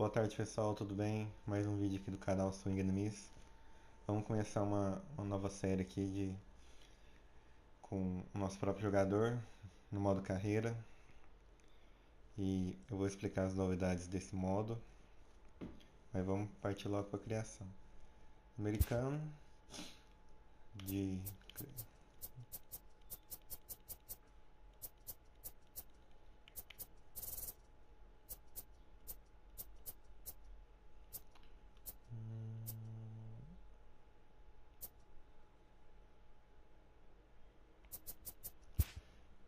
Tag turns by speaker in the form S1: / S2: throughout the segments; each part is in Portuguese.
S1: Boa tarde pessoal, tudo bem? Mais um vídeo aqui do canal Swing Enemies. Vamos começar uma nova série aqui com o nosso próprio jogador no modo carreira. E eu vou explicar as novidades desse modo, mas vamos partir logo para a criação. Americano de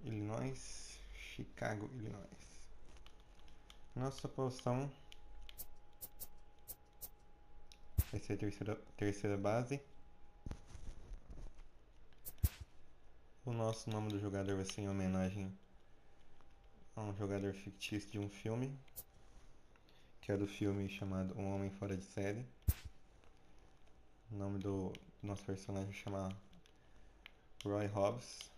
S1: Illinois, Chicago, Illinois. Nossa posição vai ser a terceira base. O nosso nome do jogador vai ser em homenagem a um jogador fictício de um filme, que é do filme chamado Um Homem Fora de Série. O nome do nosso personagem chama Roy Hobbs.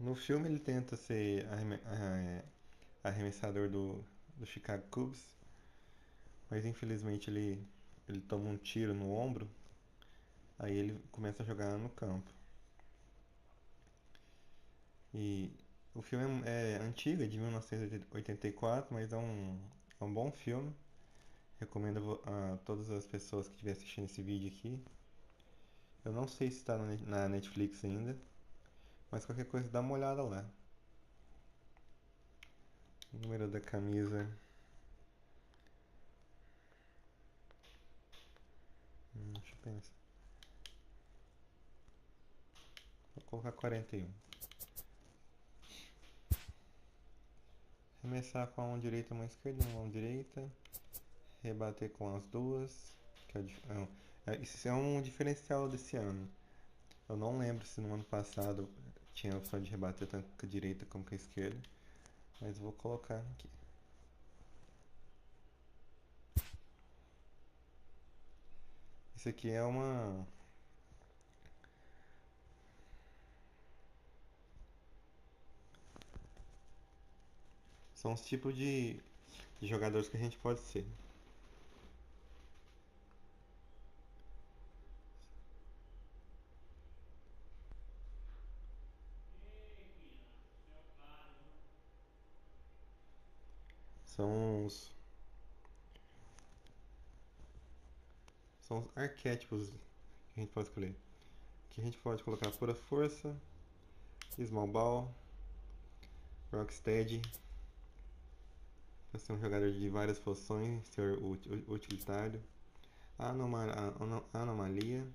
S1: No filme ele tenta ser arremessador do Chicago Cubs, mas infelizmente ele toma um tiro no ombro, aí ele começa a jogar no campo. E o filme é antigo, é de 1984, mas é um bom filme. Recomendo a todas as pessoas que estiverem assistindo esse vídeo aqui. Eu não sei se está na Netflix ainda, mas qualquer coisa dá uma olhada lá. O número da camisa. Deixa eu pensar. Vou colocar 41. Arremessar com a mão direita e a mão esquerda, mão direita. Rebater com as duas. Isso é um diferencial desse ano. Eu não lembro se no ano passado tinha a opção de rebater tanto com a direita como com a esquerda, mas vou colocar aqui. Isso aqui é uma... São os tipos de jogadores que a gente pode ser. São os arquétipos que a gente pode escolher. Que a gente pode colocar pura força, small ball, rocksteady, para ser um jogador de várias funções, ser utilitário, anomalia.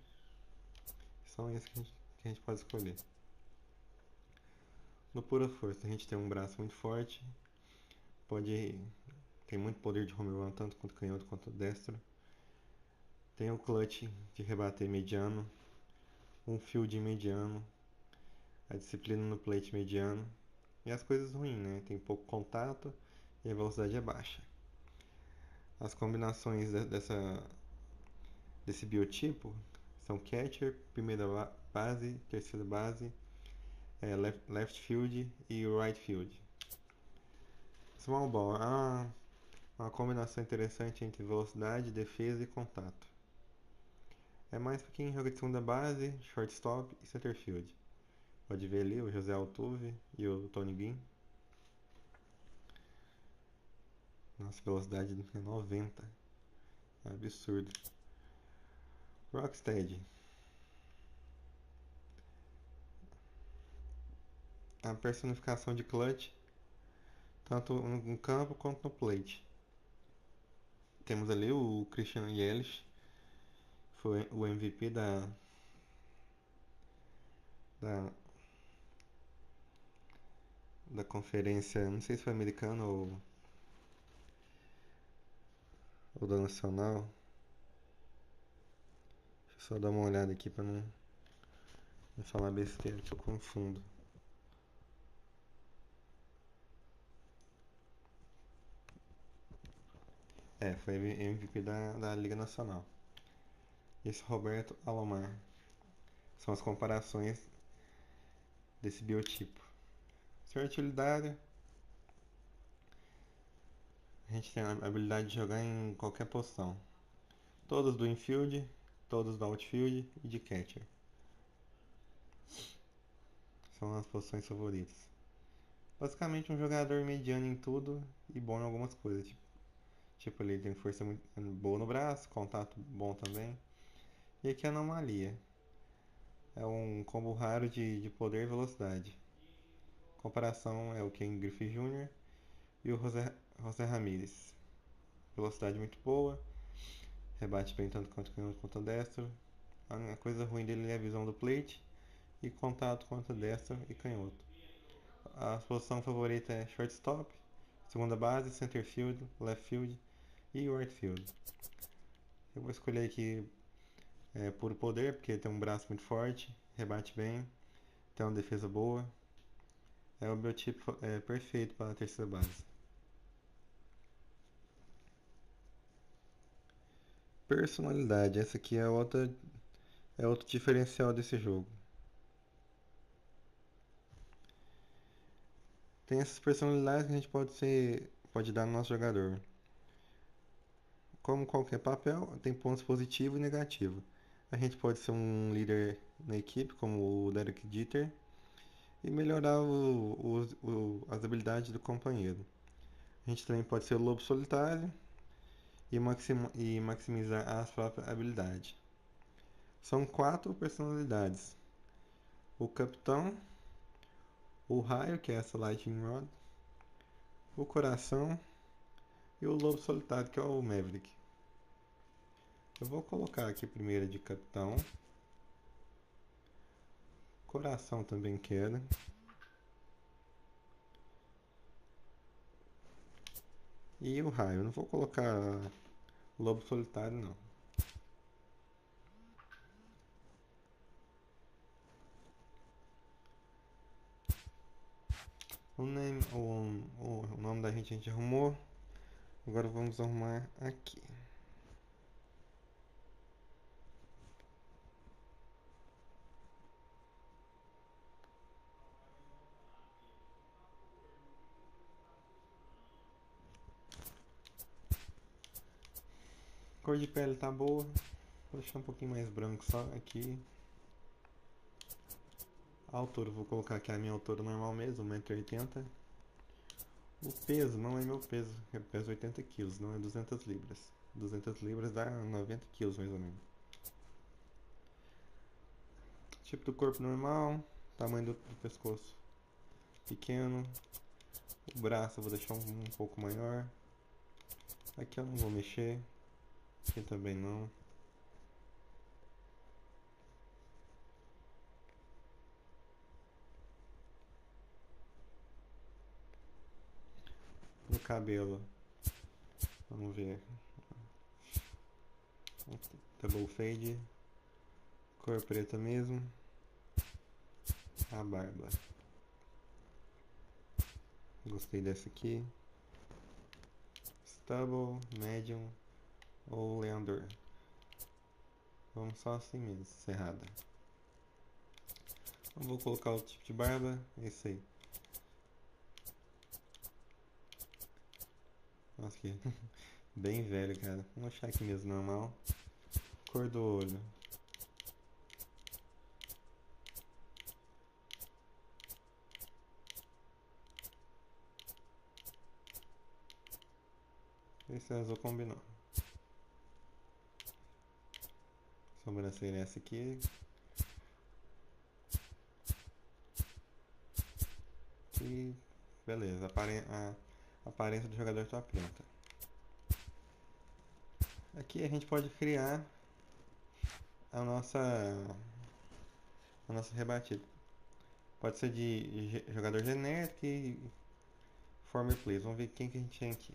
S1: São esses que a gente pode escolher. No pura força a gente tem um braço muito forte, tem muito poder de home run tanto quanto canhoto quanto destro. Tem o clutch de rebater mediano, um field mediano, a disciplina no plate mediano e as coisas ruins, né? Tem pouco contato e a velocidade é baixa. As combinações desse biotipo são catcher, primeira base, terceira base, left field e right field. Small ball é uma combinação interessante entre velocidade, defesa e contato. É mais para quem joga de segunda base, shortstop e center field. Pode ver ali o José Altuve e o Tony Gwynn. Nossa, velocidade é 90. É absurdo. Rocksteady. A personificação de clutch, tanto no campo quanto no plate. Temos ali o Christian Yelich, foi o MVP da, da conferência, não sei se foi americana ou da nacional. Deixa eu só dar uma olhada aqui para não falar besteira que eu confundo. Foi MVP da Liga Nacional. Esse Roberto Alomar. São as comparações desse biotipo. Sorte utilidade, a gente tem a habilidade de jogar em qualquer posição. Todos do infield, todos do outfield e de catcher. São as posições favoritas. Basicamente um jogador mediano em tudo e bom em algumas coisas. Tipo ele tem força muito boa no braço, contato bom também. E aqui a anomalia. É um combo raro de poder e velocidade. Comparação é o Ken Griffey Jr. e o José Ramírez. Velocidade muito boa, rebate bem tanto quanto canhoto quanto destro. A coisa ruim dele é a visão do plate e contato quanto destro e canhoto. A posição favorita é shortstop, segunda base, center field, left field e right field. Eu vou escolher aqui puro poder, porque tem um braço muito forte, rebate bem, tem uma defesa boa. É o biotipo perfeito para a terceira base. Personalidade, essa aqui é outro diferencial desse jogo. Tem essas personalidades que a gente pode dar no nosso jogador. Como qualquer papel, tem pontos positivos e negativos. A gente pode ser um líder na equipe, como o Derek Jeter, e melhorar as habilidades do companheiro. A gente também pode ser o lobo solitário e maximizar as próprias habilidades. São 4 personalidades: o capitão, o raio, que é essa Lightning Rod, o coração e o lobo solitário, que é o Maverick. Eu vou colocar aqui primeiro de capitão. Coração também quero. E o raio. Eu não vou colocar o lobo solitário, não. O nome da gente a gente arrumou. Agora vamos arrumar aqui. Cor de pele tá boa. Vou deixar um pouquinho mais branco só aqui. A altura, vou colocar aqui a minha altura normal mesmo, 1,80 m. O peso não é meu peso, eu peso 80 kg, não é 200 libras. 200 libras dá 90 kg mais ou menos. Tipo do corpo normal, tamanho do pescoço pequeno. O braço eu vou deixar um pouco maior. Aqui eu não vou mexer. Aqui também não. No cabelo, vamos ver. Double fade. Cor preta mesmo. A barba. Gostei dessa aqui. Stubble, medium ou leandor. Vamos só assim mesmo, cerrada. Então vou colocar o tipo de barba, é isso aí. Nossa, que bem velho, cara. Vamos achar aqui mesmo, normal. Cor do olho. Esse azul combinou. Sobrancelha essa aqui. E beleza, a aparência do jogador está pronta. Aqui a gente pode criar a nossa rebatida. Pode ser de jogador genérico e former plays. Vamos ver quem que a gente tem aqui.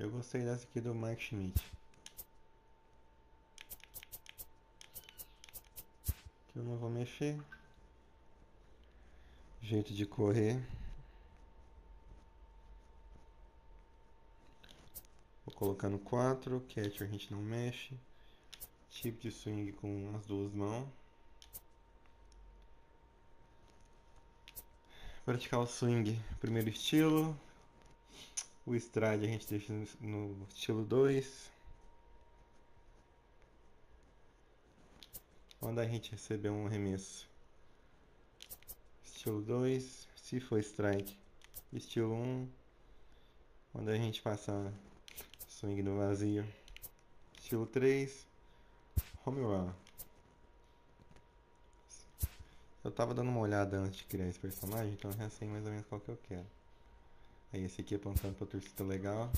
S1: Eu gostei dessa aqui do Mike Schmidt. Aqui eu não vou mexer. Jeito de correr. Vou colocar no 4. Catcher a gente não mexe. Tipo de swing com as duas mãos. Praticar o swing, primeiro estilo. O stride a gente deixa no estilo 2. Quando a gente receber um arremesso, estilo 2. Se for strike, estilo 1. Quando a gente passar swing no vazio, estilo 3. Home run. Eu tava dando uma olhada antes de criar esse personagem, então eu já sei mais ou menos qual que eu quero. Aí esse aqui apontando pra torcida legal.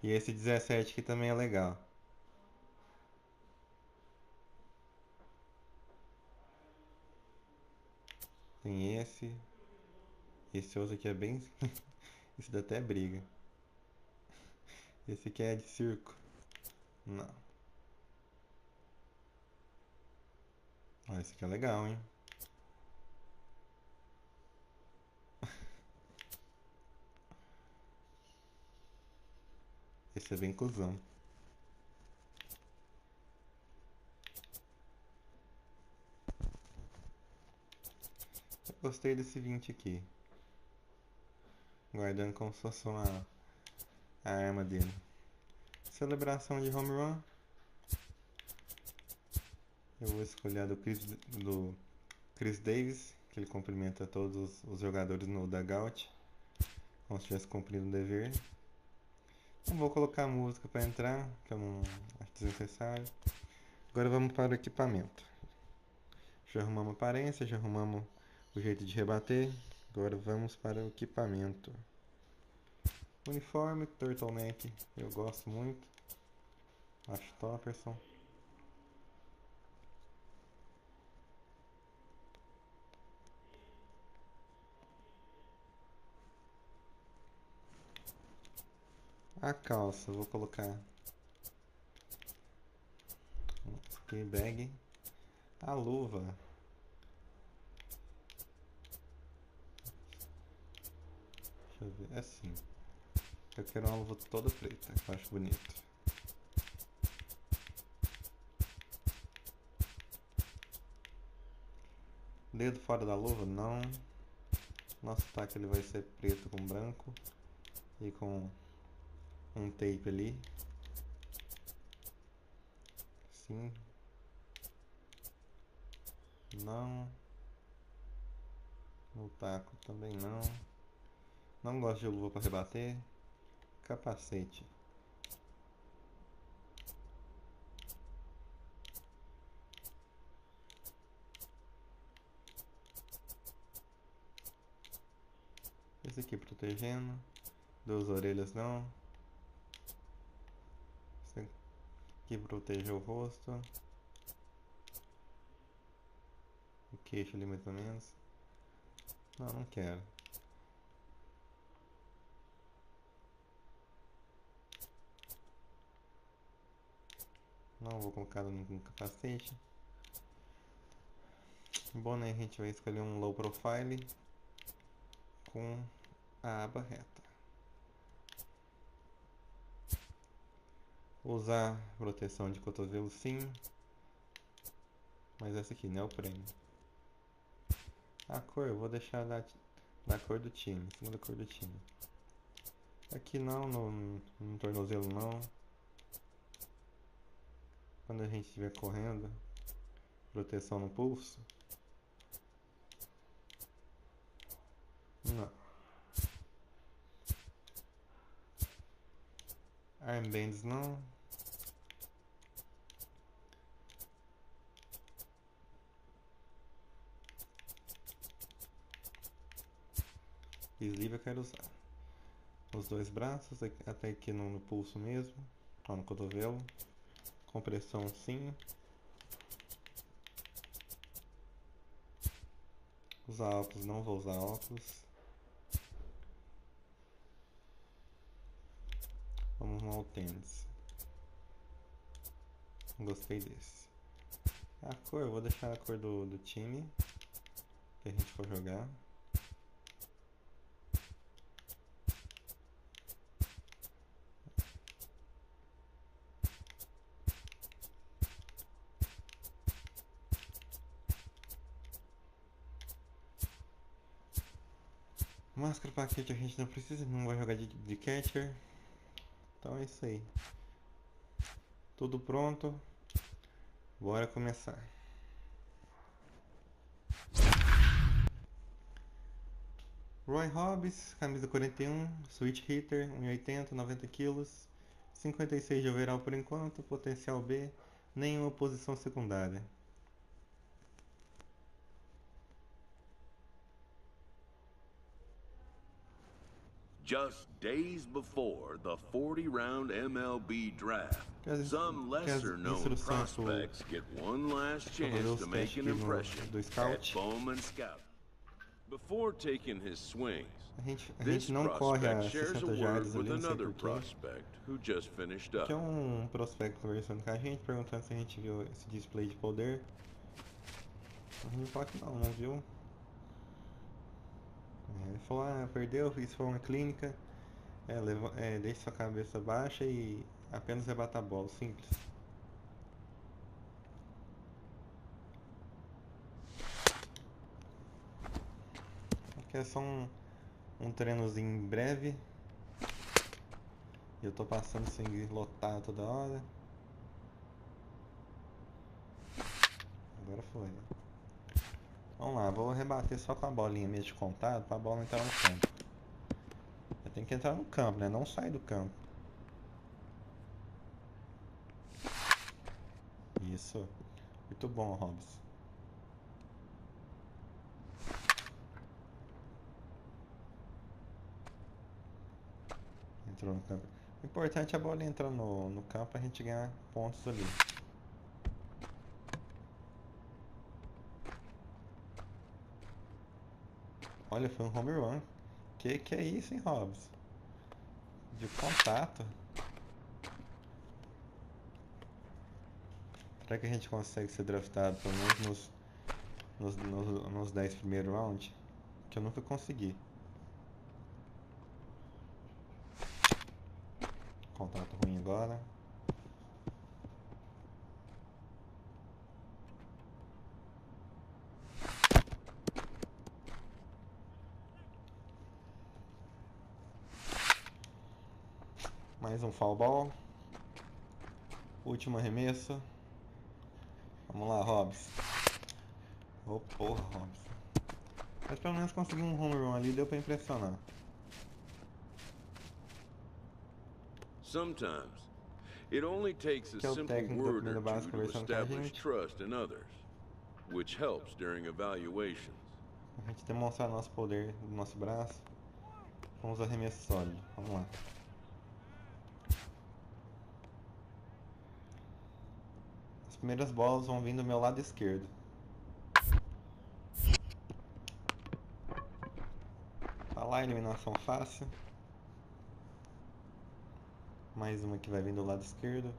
S1: E esse 17 aqui também é legal. Tem esse. Esse outro aqui é bem... Esse dá até briga. Esse aqui é de circo. Não. Ó, esse aqui é legal, hein? Esse é bem cuzão. Eu gostei desse 20 aqui. Guardando como se fosse a arma dele. Celebração de home run. Eu vou escolher a do Chris Davis, que ele cumprimenta todos os jogadores no dugout, como se estivesse cumprindo um dever. Não vou colocar música para entrar, que eu não acho desnecessário. Agora vamos para o equipamento. Já arrumamos a aparência, já arrumamos o jeito de rebater. Agora vamos para o equipamento. Uniforme, turtleneck, eu gosto muito. Acho topperson. A calça, vou colocar spray bag. A luva, deixa eu ver, é assim. Eu quero uma luva toda preta, eu acho bonito. Dedo fora da luva? Não. Nosso taco ele vai ser preto com branco e com um tape ali. Sim. Não. No taco também não. Não gosto de luva para rebater. Capacete. Esse aqui protegendo. Duas orelhas não. Esse aqui protege o rosto. O queixo ali mais ou menos. Não, não quero. Não vou colocar no capacete. Boné a gente vai escolher um low profile com a aba reta. Usar proteção de cotovelo sim, mas essa aqui, neoprene. A cor eu vou deixar da cor do time, em cima da cor do time. Aqui não, no tornozelo não. Quando a gente estiver correndo, proteção no pulso. Não. Armbands não. Sleeve eu quero usar. Os dois braços, até aqui no pulso mesmo. Ó, no cotovelo. Compressão sim. Usar óculos, não vou usar óculos. Vamos arrumar o tênis. Gostei desse. A cor, eu vou deixar a cor do time que a gente for jogar. Máscara paquete a gente não precisa, não vai jogar de catcher. Então é isso aí. Tudo pronto. Bora começar. Roy Hobbs, camisa 41, switch hitter, 1,80, 90 kg, 56 de overall por enquanto, potencial B, nenhuma posição secundária.
S2: Just days before the 40-round MLB draft, some lesser-known prospects get one last chance to make an impression at Bowman Scout. Before taking his swings, this prospect shares a word with another prospect who just finished up.
S1: Aqui é prospecto conversando com a gente, perguntando se a gente viu esse display de poder. A gente fala que não viu. Ele falou, perdeu, isso foi uma clínica, deixe sua cabeça baixa e apenas rebata a bola, simples. Aqui é só um treinozinho breve, eu tô passando sem lotar toda hora. Agora foi. Vamos lá, vou rebater só com a bolinha mesmo de contato, pra bola entrar no campo. Tem que entrar no campo, né? Não sai do campo. Isso. Muito bom, Hobbs. Entrou no campo. O importante é a bola entrar no campo pra gente ganhar pontos ali. Olha, foi um home run. Que é isso, hein, Hobbs? De contato. Será que a gente consegue ser draftado pelo menos nos 10 primeiros rounds? Que eu nunca consegui. Contato ruim agora. Mais um foul ball. Último arremesso. Vamos lá, Hobbs. Oh, porra, Hobbs. Mas pelo menos consegui um home run ali, deu pra impressionar.
S2: Sometimes it only takes a simple word or two to establish trust in others, which helps during evaluations.
S1: A gente demonstrar nosso poder no nosso braço com os arremessos sólidos. Vamos lá. As primeiras bolas vão vir do meu lado esquerdo. Tá lá, eliminação fácil. Mais uma que vai vir do lado esquerdo.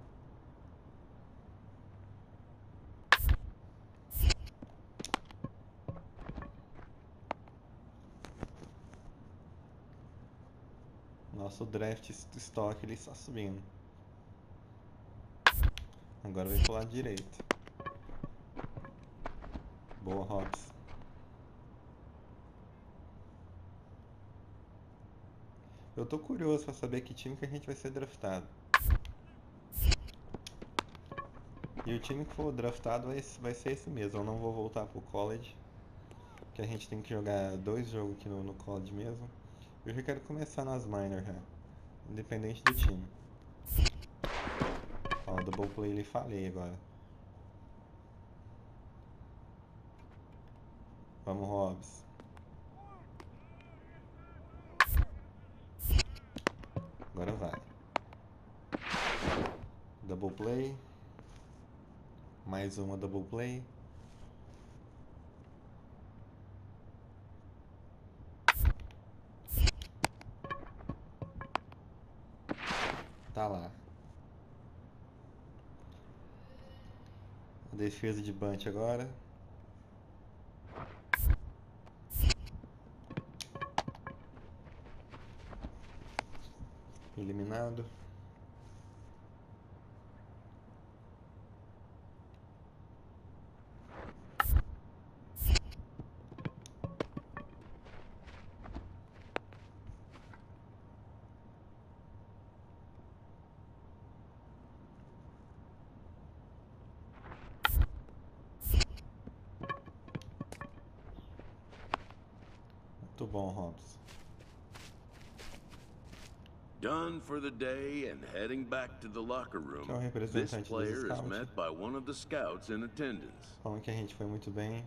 S1: Nosso draft stock ele está subindo. Agora vem pro lado direito. Boa, Hobbs. Eu tô curioso pra saber que time que a gente vai ser draftado. E o time que for draftado vai ser esse mesmo. Eu não vou voltar pro college, que a gente tem que jogar 2 jogos aqui no college mesmo. Eu já quero começar nas minors, já. Independente do time. Ó, o double play ele falei agora. Vamos, Hobbs. Agora vai. Double play. Mais uma double play. Tá defesa de bunt agora. Eliminado. Muito bom, Robson.
S2: Done for the day and heading back to the locker room. This player is met by one of the scouts in attendance.
S1: Falando que a gente foi muito bem.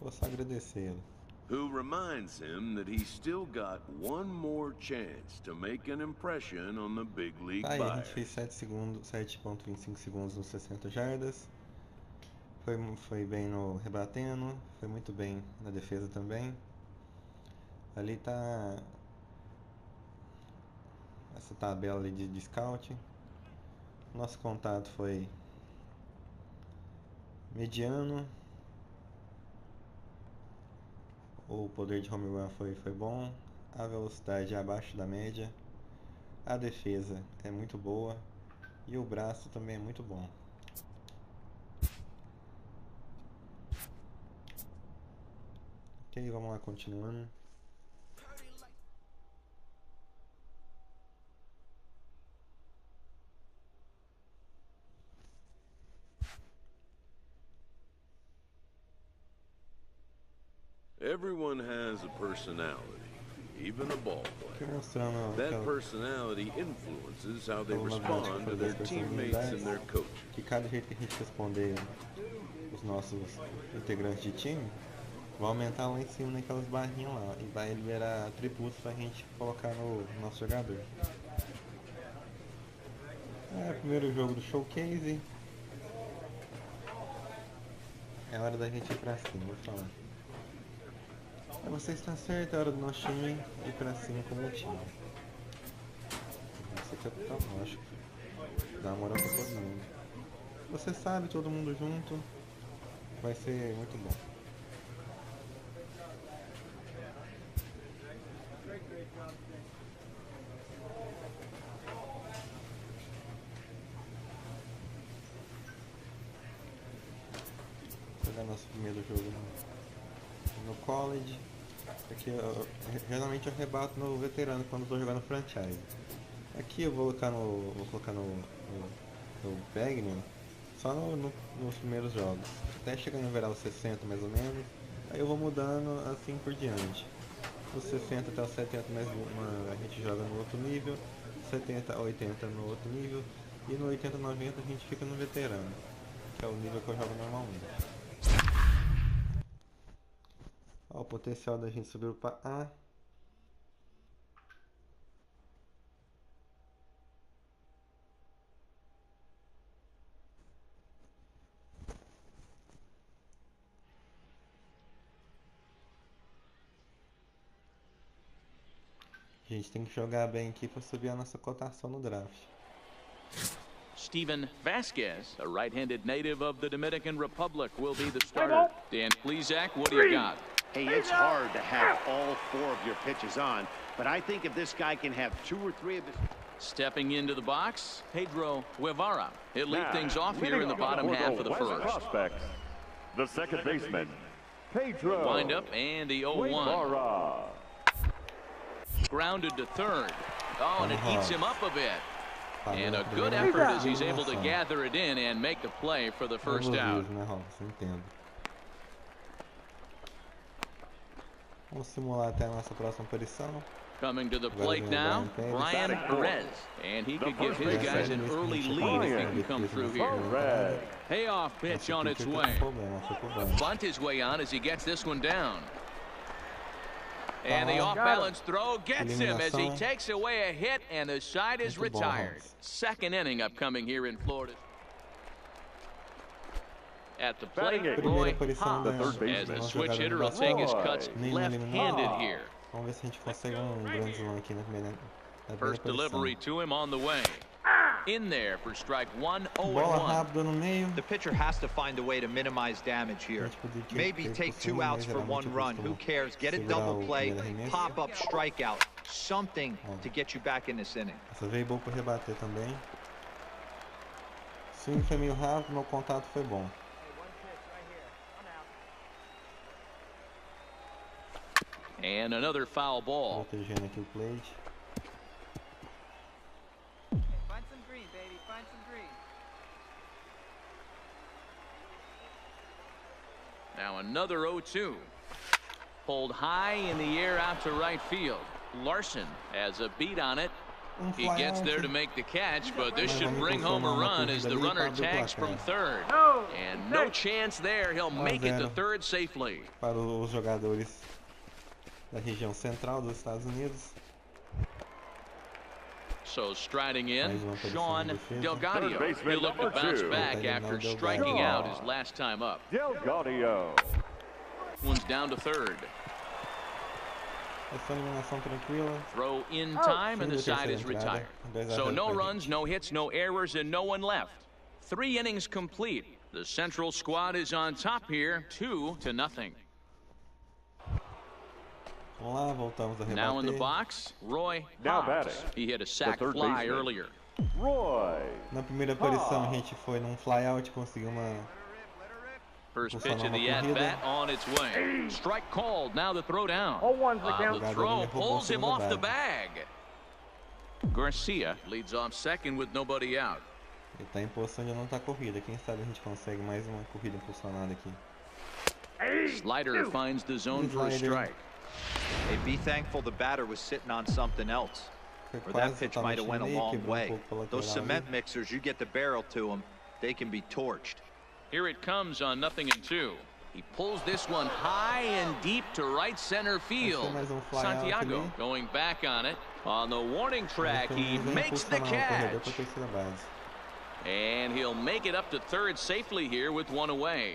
S1: Vou só agradecê-lo.
S2: Who reminds him that he's still got one more chance to make an impression on the big league
S1: Aí, a gente
S2: buyers.
S1: fez 7,25 segundos nos 60 jardas. Foi bem no rebatendo, foi muito bem na defesa também. Ali tá essa tabela ali de scout. Nosso contato foi mediano. O poder de home run foi bom. A velocidade é abaixo da média. A defesa é muito boa. E o braço também é muito bom. Ok, vamos lá, continuando.
S2: Everyone has a personality, even a ball player. That personality influences how they respond to their teammates and their coaches.
S1: Que cada jeito que a gente responder os nossos integrantes de time, vai aumentar lá em cima naquelas barrinhas lá e vai liberar atributos pra gente colocar no nosso jogador. Primeiro jogo do showcase. É hora da gente ir pra cima, vou falar. Você está certo, é hora do nosso time ir pra cima como time. Isso aqui é total lógico. Dá uma moral pra todo mundo. Você sabe, todo mundo junto. Vai ser muito bom. Vou jogar nosso primeiro jogo no college. Aqui geralmente eu rebato no veterano quando estou jogando franchise. Aqui eu vou colocar no Bagman só nos primeiros jogos, até chegar em virar os 60 mais ou menos. Aí eu vou mudando assim por diante. Dos 60 até os 70 mais uma, a gente joga no outro nível, 70 a 80 no outro nível, e no 80 a 90 a gente fica no veterano, que é o nível que eu jogo normalmente. Ó, o potencial da gente subir para A. A gente tem que jogar bem aqui para subir a nossa cotação no draft.
S3: Steven Vasquez, a right-handed native of the Dominican Republic, will be the starter. Dan Plesac, what do you got?
S4: Hey, it's hard to have all 4 of your pitches on, but I think if this guy can have 2 or 3 of his...
S3: Stepping into the box, Pedro Guevara. He'll lead things off here in the bottom half of the first.
S5: Prospects, the second baseman, Pedro.
S3: Wind up and the 0-1. Grounded to third. Oh, and it eats him up a bit. And a good effort as he's able to gather it in and make the play for the first out.
S1: Vamos simular até a nossa próxima aparição.
S3: Coming to the plate now, Brian Perez. And he could give his guys an early lead if he can come through here. Payoff pitch on its way. Bunt his way on as he gets this one down. And the off-balance throw gets him as he takes away a hit, and the side is retired. Second inning upcoming here in Florida. At the plate, Roy Hobbs, as the switch hitter will take his cuts left-handed here.
S1: Vamos ver se a gente consegue grande slam aqui na primeira
S3: First delivery to him on the way. In there for strike one, 0-1.
S1: Bola rápida no meio.
S6: The pitcher has to find a way to minimize damage here. Maybe take 2 outs for 1 run. Who cares? Get a double play, pop up strikeout, something to get you back in this inning.
S1: Essa veio boa para rebater também. O swing foi meio rápido, meu contato foi bom.
S3: And another foul ball.
S1: Protegendo aqui o plate.
S7: Find some green, baby. Find some green.
S3: Now another 0-2. Pulled high in the air out to right field. Larson has a beat on it. He gets there to make the catch, but this should bring home a run as the runner tags from third. And no chance there. He'll make it to third safely.
S1: Para os jogadores da região central dos Estados Unidos.
S3: So striding in, Sean Delgado. He'll look to bounce back after striking out his last time up.
S5: Delgado.
S3: One's down to third.
S1: Essa eliminação tranquila.
S3: Throw in time and the side is retired. So no runs, no hits, no errors, and no one left. 3 innings complete. The Central squad is on top here, 2-0.
S1: Vamos lá, voltamos a rebater.
S3: Now in the box, Roy Hobbs. He hit a sac fly earlier.
S5: Roy.
S1: Na primeira aparição a gente foi num flyout, conseguiu uma...
S3: First pitch of the at-bat on its way. Strike called, now the throw down. The throw pulls him off the bag. Garcia leads off second with nobody out.
S1: Ele tá em posição de não estar corrida. Quem sabe a gente consegue mais uma corrida impulsionada aqui.
S3: Slider finds the zone for a strike.
S6: Hey, be thankful the batter was sitting on something else, or that pitch might have went a long way. Those cement mixers, you get the barrel to them, they can be torched.
S3: Here it comes on 0-2. He pulls this one high and deep to right center field. Santiago going back on it. On the warning track, he makes the catch. And he'll make it up to third safely here with 1 away.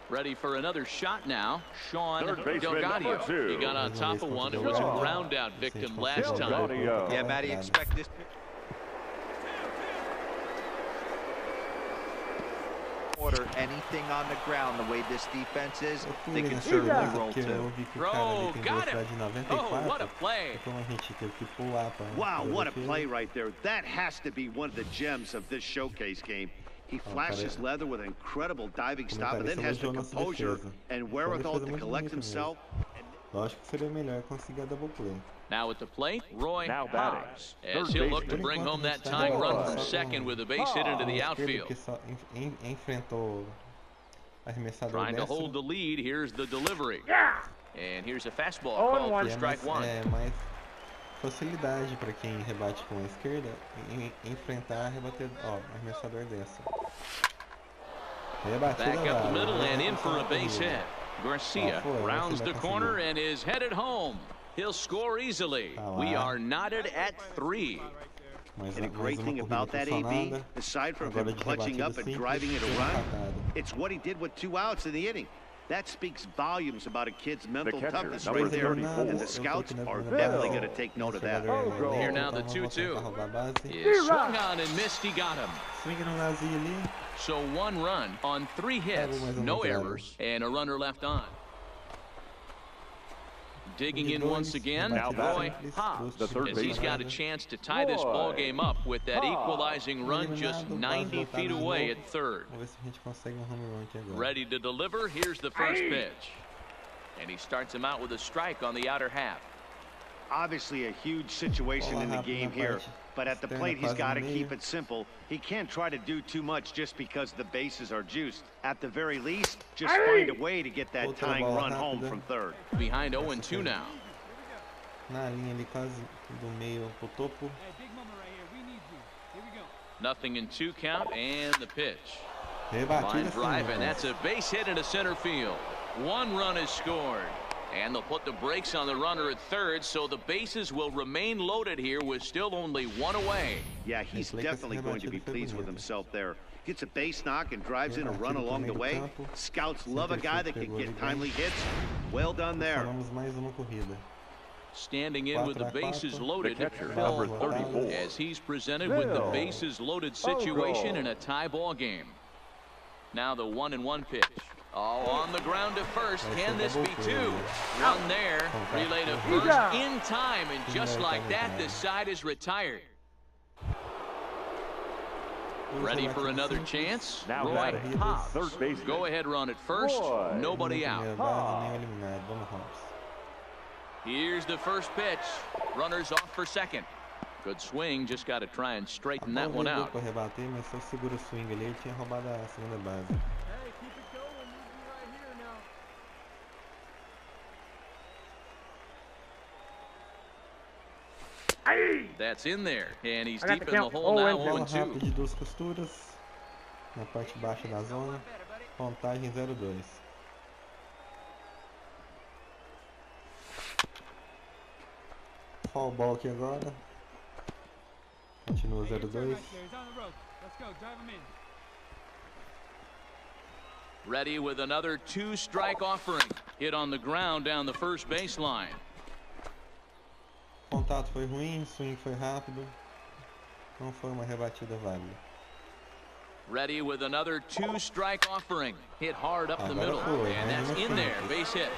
S3: Ready for another shot now, Sean Delgado. He got on top of one. It was a ground out victim last time.
S6: Yeah, Matty, expect this. Order anything on the ground the way this defense is, they can certainly roll too.
S3: Throw, got him. Oh, what a play.
S4: Wow, what a play right there. That has to be one of the gems of this showcase game. He flashes leather with an incredible diving stop and then has the composure and wherewithal to collect himself.
S1: Lógico que seria melhor conseguir a double play.
S3: Now at the plate, Roy Hobbs, as he'll look to bring home that tying run from second with a base hit into the outfield. Trying to hold the lead, here's the delivery. And here's a fastball called for strike one.
S1: É mais facilidade para quem rebate com a esquerda enfrentar arremessador dessa.
S3: Back up the middle and in for a base hit. Garcia rounds the corner and is headed home. He'll score easily. We are knotted at 3.
S4: And a great thing about that, AB, aside from him clutching up and driving it a run, it's what he did with 2 outs in the inning. That speaks volumes about a kid's mental toughness right there, and the scouts are definitely going to take note of that.
S3: Here now the 2-2. Is swung on and missed, he got him. So 1 run on 3 hits, no errors, and a runner left on. Digging in once again, Roy Hobbs, as he's got a chance to tie this ball game up with that equalizing run just 90 feet away at third. Ready to deliver, here's the first pitch. And he starts him out with a strike on the outer half.
S4: Obviously a huge situation in the game here, but at the plate he's got to keep it simple. He can't try to do too much just because the bases are juiced. At the very least, just find a way to get that tying run home from third.
S3: Behind 0-2 now.
S1: Na linha ali quase do meio pro topo.
S3: 0-2 count and the pitch.
S1: Line
S3: drive, and that's a base hit into center field. 1 run is scored. And they'll put the brakes on the runner at third, so the bases will remain loaded here with still only 1 away.
S4: Yeah, he's definitely going to be pleased with himself there. Gets a base knock and drives in a run along the way. Scouts love a guy that can get timely hits. Well done there.
S3: standing in with the bases loaded,
S5: number 34,
S3: as he's presented with the bases loaded situation in a tie ball game. Now the 1-1 pitch. Oh, on the ground to first. Can this be two? Run there. Relay to first in time, and just like that, the side is retired. Ready for another chance?
S5: Now
S3: Roy Hobbs.
S5: third baseman.
S3: Go ahead run at first.
S5: Roy.
S3: Nobody out. Here's the first pitch. Runners off for second. Good swing. Just got to try and straighten that one out.
S1: Hey, keep it going. We'll be right here now.
S3: That's in there, and he's deep in the hole now. 0-2.
S1: De duas costuras na parte baixa da zona. Contagem 0-2. Foul ball aqui agora. Continua 0-2.
S3: Ready with another two-strike offering. Hit on the ground down the first baseline.
S1: Contato foi ruim, swing foi rápido. Não foi uma rebatida válida.
S3: Ready with another two-strike offering. Hit hard up the middle, and that's in there. Base hit.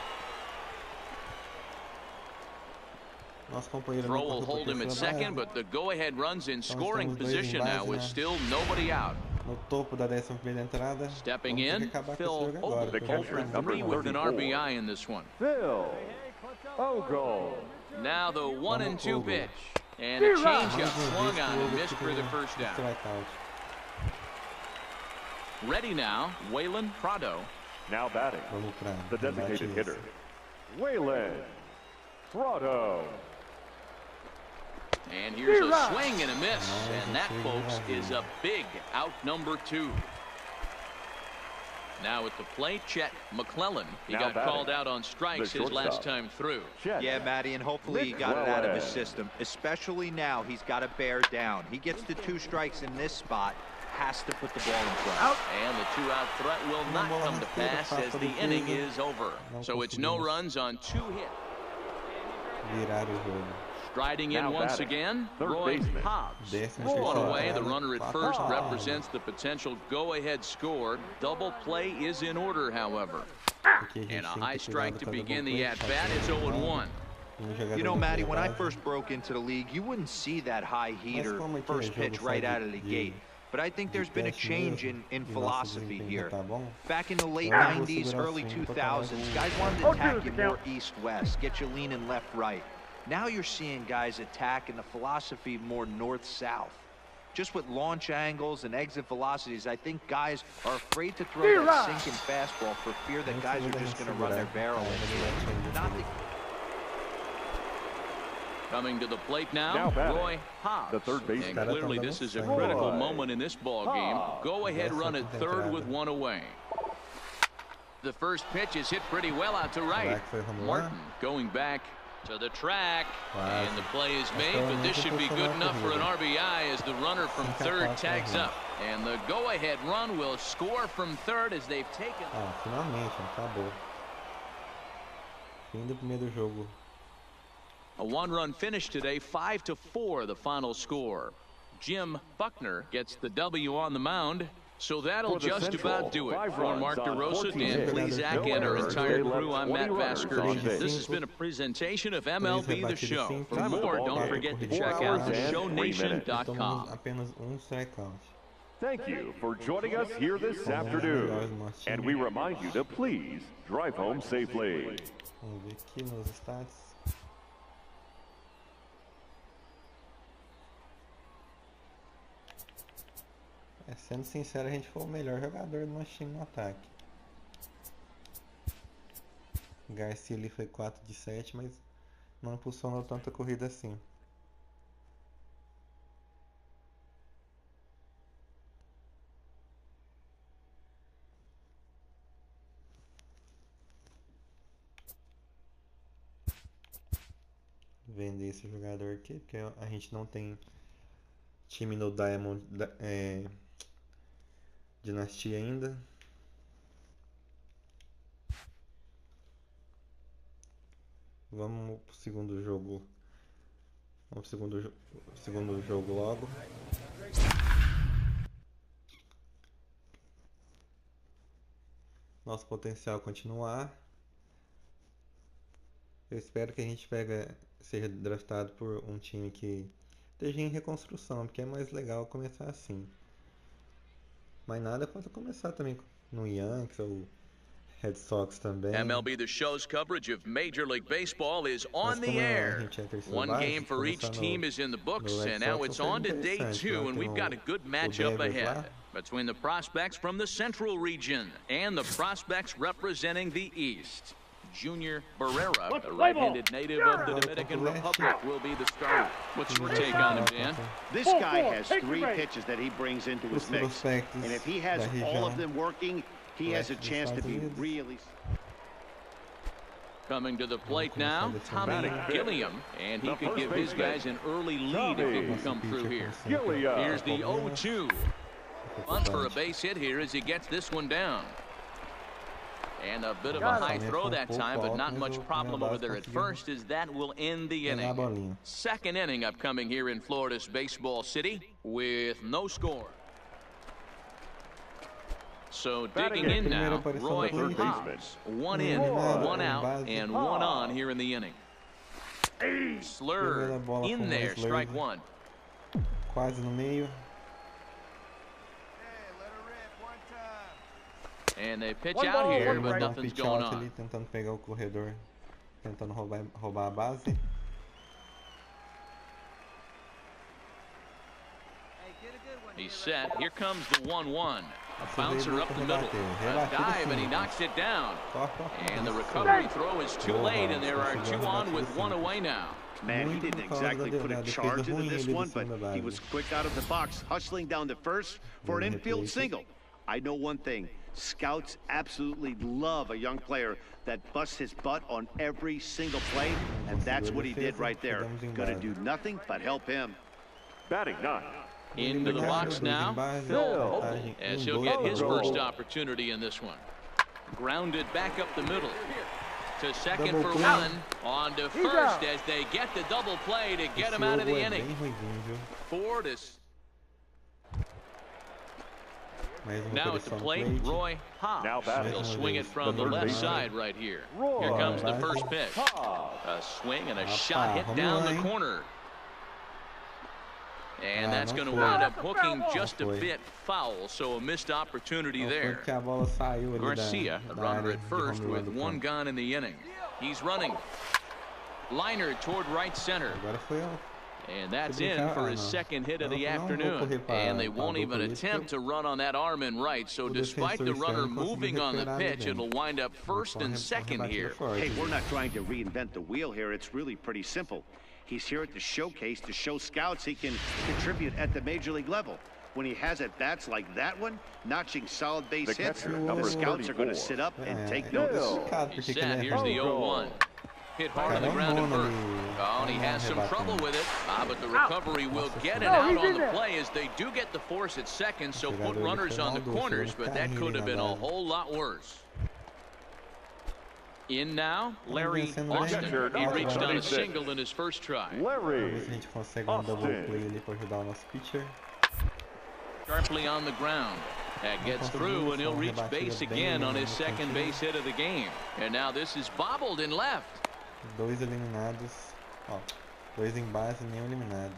S3: Throw will hold him at second, but the go-ahead runs in scoring position now with still nobody out.
S1: No topo da 11ª entrada.
S3: Stepping in, Phil Ogle, 0-for-3 with an RBI in this one.
S5: Phil Ogle.
S3: Now the 1-2 pitch, and a changeup swung on and missed for the first down. Ready now, Waylon Prado.
S5: Now batting, the designated hitter, Waylon Prado.
S3: And here's a swing and a miss, and that, folks, is a big out number 2. Now at the plate, Chet McClellan. He got called out on strikes his last time through.
S6: Yeah, Matty, and hopefully he got it out of his system. Especially now, he's got to bear down. He gets the 2 strikes in this spot, has to put the ball in front.
S3: And the 2-out threat will not come to pass as the inning is over. So it's no runs on 2 hits. Striding in once again, Roy Hobbs. One away, the runner at first represents the potential go-ahead score. Double play is in order, however. And a high strike to begin the at-bat. It's 0-1.
S6: You know, Matty, when I first broke into the league, you wouldn't see that high heater first pitch right out of the gate. But I think there's been a change in philosophy here. Back in the late 90s, early 2000s, guys wanted to attack you more east-west, get you leaning left-right. Now you're seeing guys attack in the philosophy more north-south. Just with launch angles and exit velocities, I think guys are afraid to throw that sinking fastball for fear that guys are just going to run their barrel into it.
S3: Coming to the plate now Roy Hobbs.
S5: The third baseman.
S3: And clearly this is a critical moment in this ball game. Go ahead run at third with 1 away. The first pitch is hit pretty well out to right. Martin going back to the track, and the play is made, but this should be good enough for an RBI as the runner from third tags up. And the go-ahead run will score from third as they've taken.
S1: Finalmente, acabou. Fim do primeiro jogo.
S3: A 1-run finish today, 5-4 the final score. Jim Buckner gets the W on the mound. So that'll just about do it. For Mark DeRosa, Dan Plesac, and our entire crew, I'm Matt Vasquez. This has been a presentation of MLB The Show. For more, don't forget to check out ShowNation.com.
S5: Thank you for joining us here this afternoon. And we remind you to please drive home safely.
S1: Vamos ver aqui nos stats. Sendo sincero, a gente foi o melhor jogador do nosso time no ataque. O Garcia ali foi 4 de 7, mas não impulsionou tanta corrida assim. Vender esse jogador aqui, porque a gente não tem time no Diamond Dinastia ainda. Vamos pro segundo jogo. Vamos pro segundo jogo logo. Nosso potencial continuar. Eu espero que a gente seja draftado por um time que esteja em reconstrução, porque é mais legal começar assim. Mas nada contra começar também no Yankees ou Red Sox também.
S3: MLB The Show's coverage of Major League Baseball is on the air. One game for each team is in the books, and now it's on to day 2, and we've got a good matchup ahead between the prospects from the Central region and the prospects representing the East. Junior Barrera, a right-handed native of the Dominican Republic, will be the starter. What's your take on him, Dan?
S4: This guy has 3 pitches that he brings into his mix, and if he has all of them working, he has a chance to be really...
S3: Coming to the plate now, Tommy Gilliam, and he could give his guys an early lead if he can come through here. Here's the 0-2. Bunt for a base hit here as he gets this one down. And a bit of a high throw that time, but not much problem over there at first, as that will end the inning. Second inning upcoming here in Florida's Baseball City with no score. So digging in now, Roy Hobbs. 1 in, 1 out, and 1 on here in the inning. Slur in there, strike 1.
S1: Quase no meio.
S3: And they pitch out here, but nothing's going on.
S1: Ali, tentando pegar o corredor, tentando roubar a base.
S3: He's set. Here comes the 1-1. A bouncer up the middle. A dive, and he knocks it down. And the recovery throw is too late, and there are 2 on with 1 away now.
S4: Man, he didn't exactly put a charge into this one, but he was quick out of the box, hustling down to first for an infield single. I know one thing. Scouts absolutely love a young player that busts his butt on every single play, and that's what he did right there. Gonna do nothing but help him.
S5: Batting 9.
S3: Into the box now, Phil, as he'll get his first opportunity in this one. Grounded back up the middle. To second for 1, on to first as they get the double play to get him out of the inning. 4 to... Now at the plate, Roy Hobbs. He'll swing it from the left side right here. Here comes the first pitch. A swing and a shot hit down the corner. And that's going to wind up hooking just a bit foul, so a missed opportunity there. Garcia, a runner at first with 1 gone in the inning. He's running. Liner toward right center. And that's in for his second hit of the afternoon. And they won't even attempt to run on that arm in right. So despite the runner moving on the pitch, it'll wind up first and second here.
S4: Hey, we're not trying to reinvent the wheel here. It's really pretty simple. He's here at the showcase to show scouts he can contribute at the major league level. When he has at-bats like that one, notching solid base hits, the scouts are going to sit up and take notice.
S3: He's set. Here's the 0-1. Hit hard on the ground at first. Oh, and he has some trouble with it. But the recovery will get it out on the play as they do get the force at second, so put runners on the corners, but that could have been a whole lot worse. In now, Larry Austin. He reached on a single in his first try.
S5: Larry
S3: Sharply on the ground. That gets through, and he'll reach base again on his second base hit of the game. And now this is bobbled in left.
S1: 2 eliminados. Ó, 2 em base e nenhum eliminado.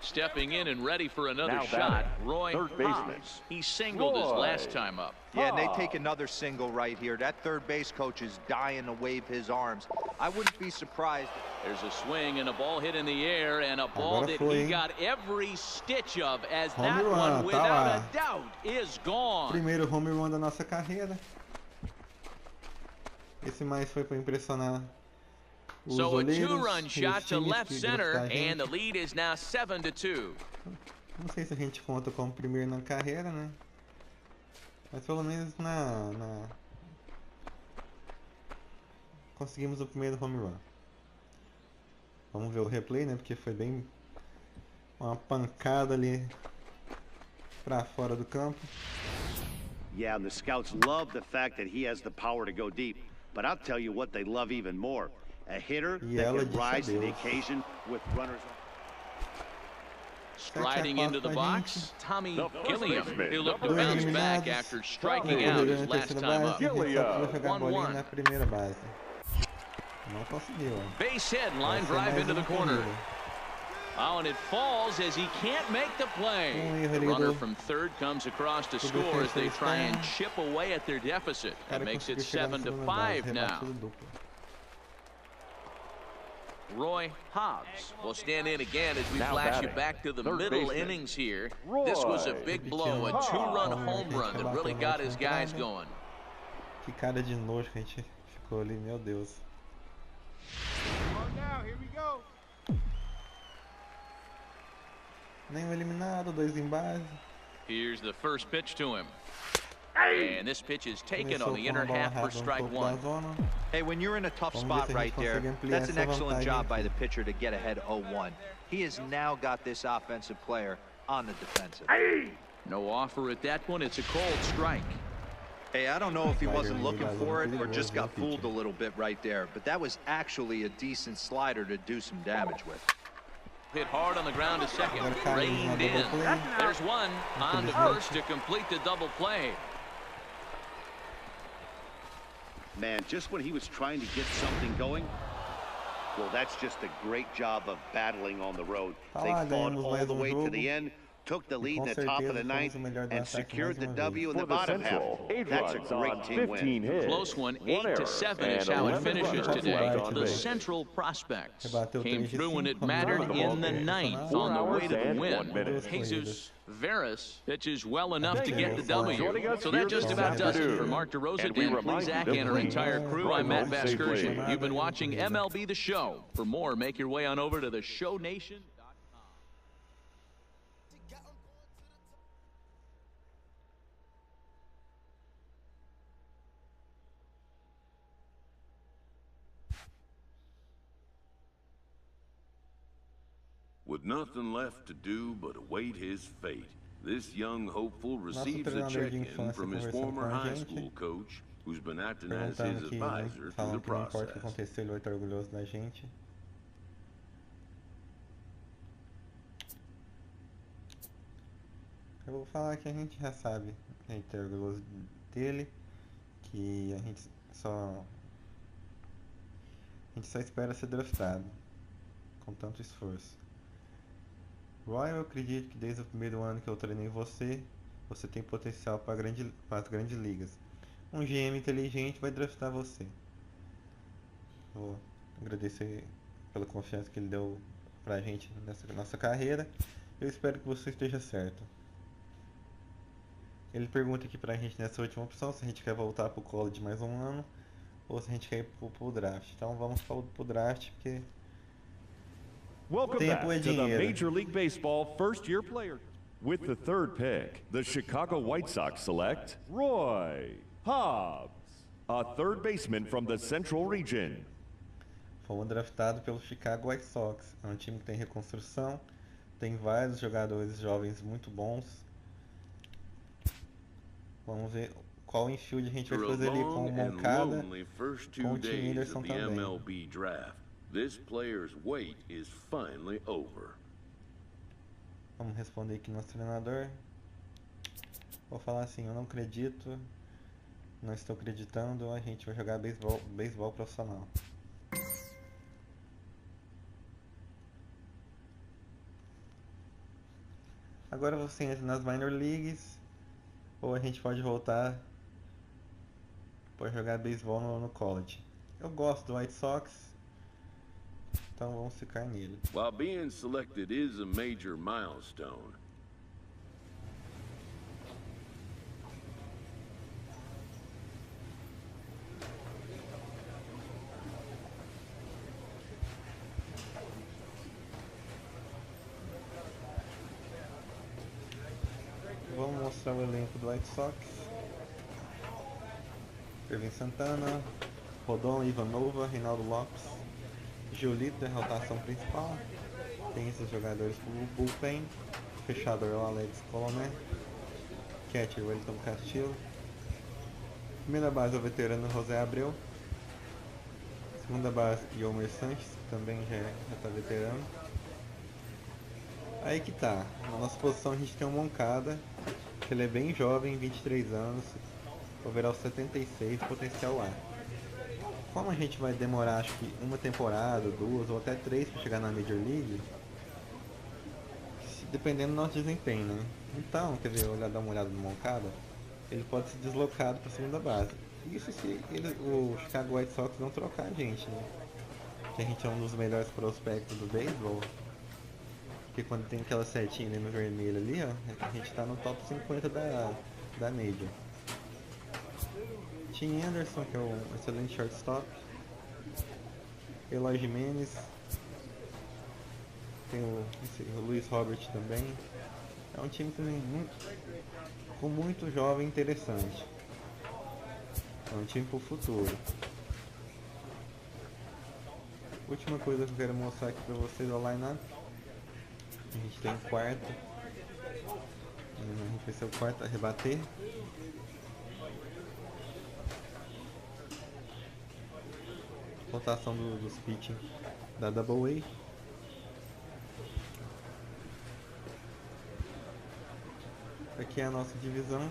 S3: Stepping in and ready for another shot, Roy Hobbs. He singled his last time up.
S6: Yeah, and they take another single right here. That third base coach is dying to wave his arms. I wouldn't be surprised.
S3: There's a swing and a ball hit in the air, and a ball that he got every stitch of, as that one, without a doubt, is gone.
S1: Primeiro home run da nossa carreira. Esse mais foi para impressionar.
S3: So a 2-run shot to left center, and the lead is now 7-2.
S1: Não sei se a gente conta como primeiro na carreira, né? Mas pelo menos conseguimos o primeiro home run. Vamos ver o replay, né? Porque foi bem uma pancada ali para fora do campo.
S4: Yeah, and the scouts love the fact that he has the power to go deep. But I'll tell you what they love even more. A hitter that can rise to the occasion with runners on.
S3: Striding into the box, Tommy Gilliam, who looked to bounce back after striking out his last time up.
S1: 1-1.
S3: Base hit, line drive into the corner. Oh, and it falls as he can't make the play. The runner from third comes across to score as they try and chip away at their deficit. That makes it 7-5 now. Roy Hobbs will stand in again as we flash you back to the middle innings here. This was a big blow, a 2-run home run that really got his guys going.
S1: Que cara de nojo que a gente ficou ali, meu Deus.
S7: Now, here we go.
S1: Nenhum eliminado, 2 em base.
S3: Here's the first pitch to him. And this pitch is taken on the inner half for strike one.
S6: Hey, when you're in a tough spot right there, that's an excellent job by the pitcher to get ahead 0-1. He has now got this offensive player on the defensive.
S3: No offer at that one. It's a cold strike.
S6: Hey, I don't know if he wasn't looking for it or just got fooled a little bit right there, but that was actually a decent slider to do some damage with.
S3: Hit hard on the ground to second, reined in. There's one on to first to complete the double play.
S4: Man, just when he was trying to get something going, well, that's just a great job of battling on the road. They fought all the way to the end, took the lead in the top of the ninth, and secured the W in the bottom half. That's a great team win.
S3: Close one, 8-7 is how it finishes today. The Central Prospects came through when it mattered in the ninth on the way to the win. Jesus Veras pitches well enough to get the W. So that just about does it. For Mark DeRosa, Dan Plezak, and our entire crew, I'm Matt Vasgersian. You've been watching MLB The Show. For more, make your way on over to theshownation.com.
S2: With nothing left to do but await his fate, this young hopeful receives a check-in from his former high school coach, who's been acting as his advisor through the process.
S1: Ele vai estar orgulhoso da gente. Eu vou falar que a gente já sabe, a gente tá orgulhoso dele, que a gente só espera ser draftado, com tanto esforço. Roy, eu acredito que desde o primeiro ano que eu treinei você tem potencial para as grandes ligas. Um GM inteligente vai draftar você. Vou agradecer pela confiança que ele deu pra gente nessa nossa carreira. Eu espero que você esteja certo. Ele pergunta aqui pra gente nessa última opção se a gente quer voltar pro college mais um ano ou se a gente quer ir pro draft. Então vamos pro draft, porque
S5: welcome back to the Major League Baseball first-year player. With the third pick, the Chicago White Sox select Roy Hobbs, a third baseman from the Central Region.
S1: Fomos draftados pelo Chicago White Sox. É um time que tem reconstrução, tem vários jogadores jovens muito bons. Vamos ver qual infield a gente vai fazer ali com o Moncada, com o Tim Anderson também.
S2: This player's wait is finally over.
S1: Vamos responder aqui nosso treinador. Vou falar assim, eu não acredito, não estou acreditando, a gente vai jogar beisebol profissional. Agora você entra nas minor leagues, ou a gente pode voltar para jogar beisebol no college. Eu gosto do White Sox, então vamos ficar nele.
S2: While being selected is a major milestone,
S1: vamos mostrar o elenco do White Sox. Ervin Santana, Rodon, Ivanova, Reinaldo Lopes, Giolito é a rotação principal. Tem esses jogadores como bullpen. Fechador é o Alex Coloné. Catcher Wellington Castillo. Primeira base é o veterano José Abreu. Segunda base, Yomer Sanches, que também já tá veterano. Aí que tá, na nossa posição a gente tem um Moncada, que ele é bem jovem, 23 anos, overall 76, potencial A. Como a gente vai demorar, acho que uma temporada, duas ou até três para chegar na Major League, dependendo do nosso desempenho, né? Então, quer ver, dar uma olhada no Moncada, ele pode ser deslocado para a segunda base. Isso se o Chicago White Sox não trocar a gente, né? Que a gente é um dos melhores prospectos do beisebol. Porque quando tem aquela setinha ali no vermelho ali, ó, a gente tá no top 50 da Major. Tim Anderson, que é um excelente shortstop. Eloy Jimenez. Tem o Luiz Robert também. É um time com muito jovem interessante. É um time pro futuro. Última coisa que eu quero mostrar aqui pra vocês é o line-up. A gente tem o quarto. A gente vai ser o quarto a rebater. Rotação dos pitching da Double A. Aqui é a nossa divisão.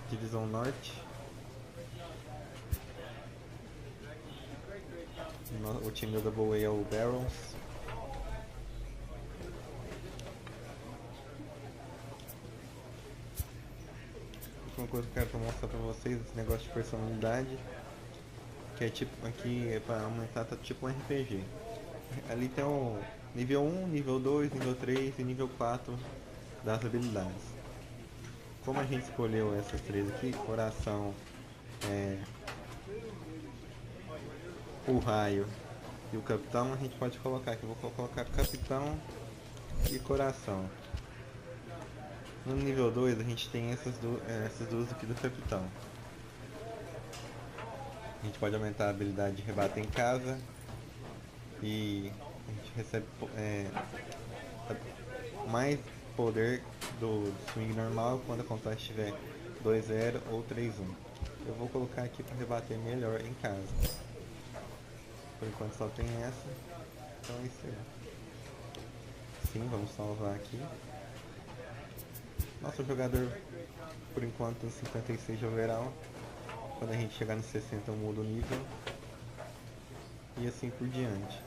S1: Divisão Norte. O time da Double A é o Barons. Uma coisa que eu quero mostrar pra vocês, esse negócio de personalidade, que é tipo, aqui é pra aumentar, tá tipo um RPG. Ali tem o nível 1, nível 2, nível 3 e nível 4 das habilidades. Como a gente escolheu essas três aqui, coração, o raio e o capitão, a gente pode colocar aqui, eu vou colocar capitão e coração. No nível 2 a gente tem essas duas aqui do capitão. A gente pode aumentar a habilidade de rebater em casa. E a gente recebe mais poder do swing normal quando a contagem estiver 2-0 ou 3-1. Eu vou colocar aqui para rebater melhor em casa. Por enquanto só tem essa. Então é isso aí. Sim, vamos salvar aqui. Nosso jogador, por enquanto, tem 56 de overall. Quando a gente chegar no 60, eu mudo o nível. E assim por diante.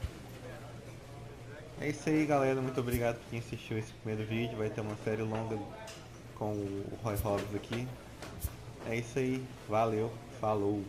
S1: É isso aí, galera. Muito obrigado por quem assistiu esse primeiro vídeo. Vai ter uma série longa com o Roy Hobbs aqui. É isso aí. Valeu. Falou.